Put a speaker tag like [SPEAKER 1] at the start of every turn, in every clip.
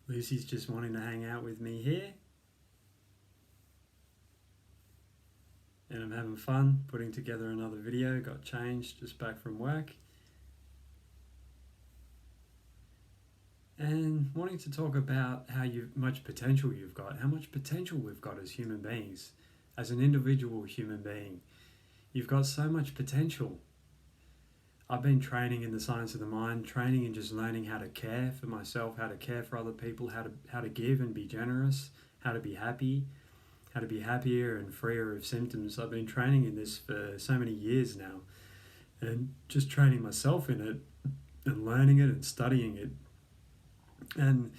[SPEAKER 1] Lucy's just wanting to hang out with me here, and I'm having fun putting together another video. Got changed just back from work, and wanting to talk about much potential you've got, how much potential we've got as human beings, as an individual human being. You've got so much potential. I've been training in the science of the mind, training in just learning how to care for myself, how to care for other people, how to give and be generous, how to be happy, how to be happier and freer of symptoms. I've been training in this for so many years now, and just training myself in it and learning it and studying it. And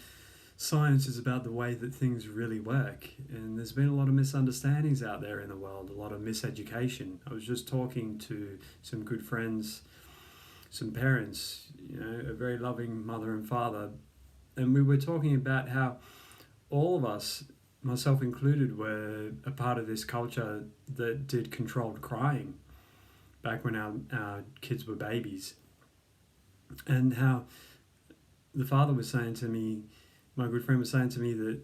[SPEAKER 1] science is about the way that things really work, and there's been a lot of misunderstandings out there in the world, a lot of miseducation. I was just talking to some good friends, some parents, a very loving mother and father, and we were talking about how all of us, myself included, were a part of this culture that did controlled crying back when our kids were babies, and how the father was saying to me, my good friend was saying to me, that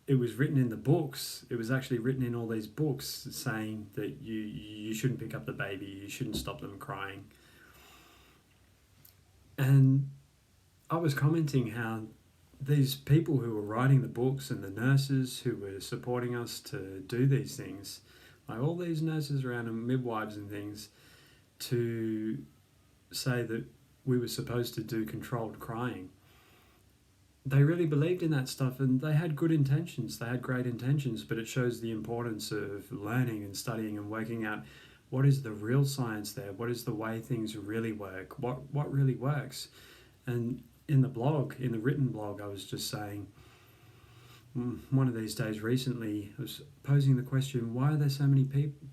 [SPEAKER 1] it was written in the books. It was actually written in all these books saying that you shouldn't pick up the baby, you shouldn't stop them crying. And I was commenting how these people who were writing the books and the nurses who were supporting us to do these things, like all these nurses around and midwives and things, to say that we were supposed to do controlled crying. They really believed in that stuff, and they had good intentions. They had great intentions, but it shows the importance of learning and studying and working out what is the real science there, what is the way things really work, what really works. And in the blog, in the written blog, I was just saying, one of these days recently, I was posing the question, why are there so many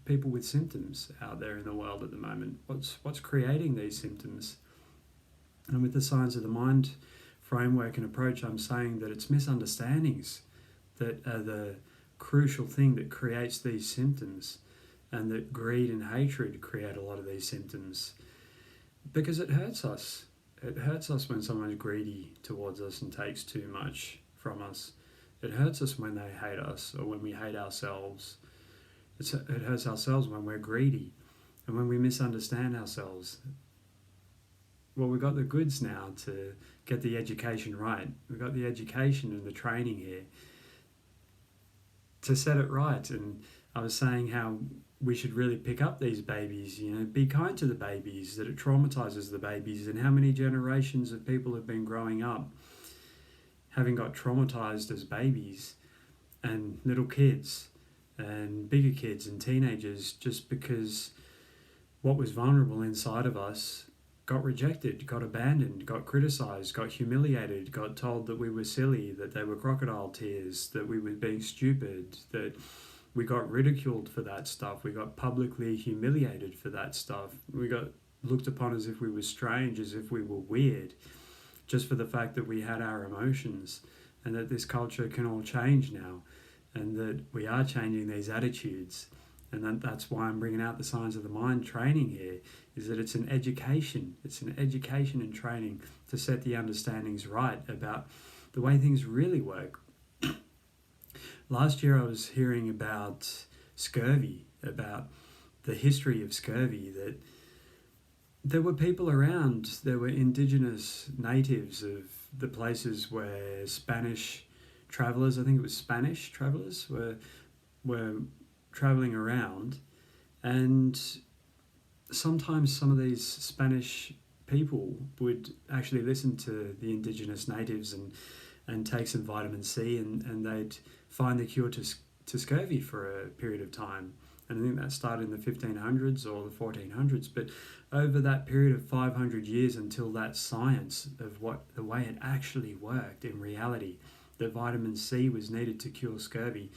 [SPEAKER 1] people with symptoms out there in the world at the moment? What's creating these symptoms? And with the science of the mind framework and approach, I'm saying that it's misunderstandings that are the crucial thing that creates these symptoms, and that greed and hatred create a lot of these symptoms, because it hurts us. It hurts us when someone's greedy towards us and takes too much from us. It hurts us when they hate us, or when we hate ourselves. It hurts ourselves when we're greedy and when we misunderstand ourselves. Well, we've got the goods now to get the education right. We've got the education and the training here to set it right. And I was saying how we should really pick up these babies, be kind to the babies, that it traumatizes the babies, and how many generations of people have been growing up having got traumatized as babies, and little kids and bigger kids and teenagers, just because what was vulnerable inside of us got rejected, got abandoned, got criticized, got humiliated, got told that we were silly, that they were crocodile tears, that we were being stupid, that we got ridiculed for that stuff. We got publicly humiliated for that stuff. We got looked upon as if we were strange, as if we were weird, just for the fact that we had our emotions, and that this culture can all change now, and that we are changing these attitudes. And that's why I'm bringing out the science of the mind training here, is that it's an education. It's an education and training to set the understandings right about the way things really work. Last year I was hearing about scurvy, about the history of scurvy, that there were people around, there were indigenous natives of the places where Spanish travellers, I think it was Spanish travellers, were travelling around, and sometimes some of these Spanish people would actually listen to the indigenous natives and take some vitamin C, and they'd find the cure to scurvy for a period of time. And I think that started in the 1500s or the 1400s, but over that period of 500 years, until that science of the way it actually worked in reality, that vitamin C was needed to cure scurvy,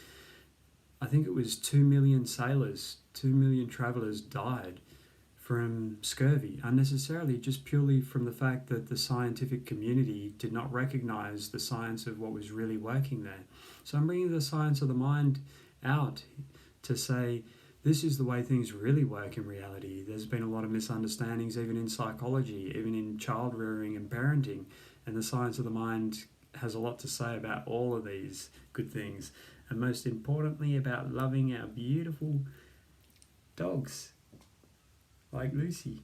[SPEAKER 1] I think it was 2 million sailors, 2 million travellers died from scurvy unnecessarily, just purely from the fact that the scientific community did not recognise the science of what was really working there. So I'm bringing the science of the mind out to say, this is the way things really work in reality. There's been a lot of misunderstandings even in psychology, even in child rearing and parenting, and the science of the mind has a lot to say about all of these good things, and most importantly about loving our beautiful dogs like Lucy.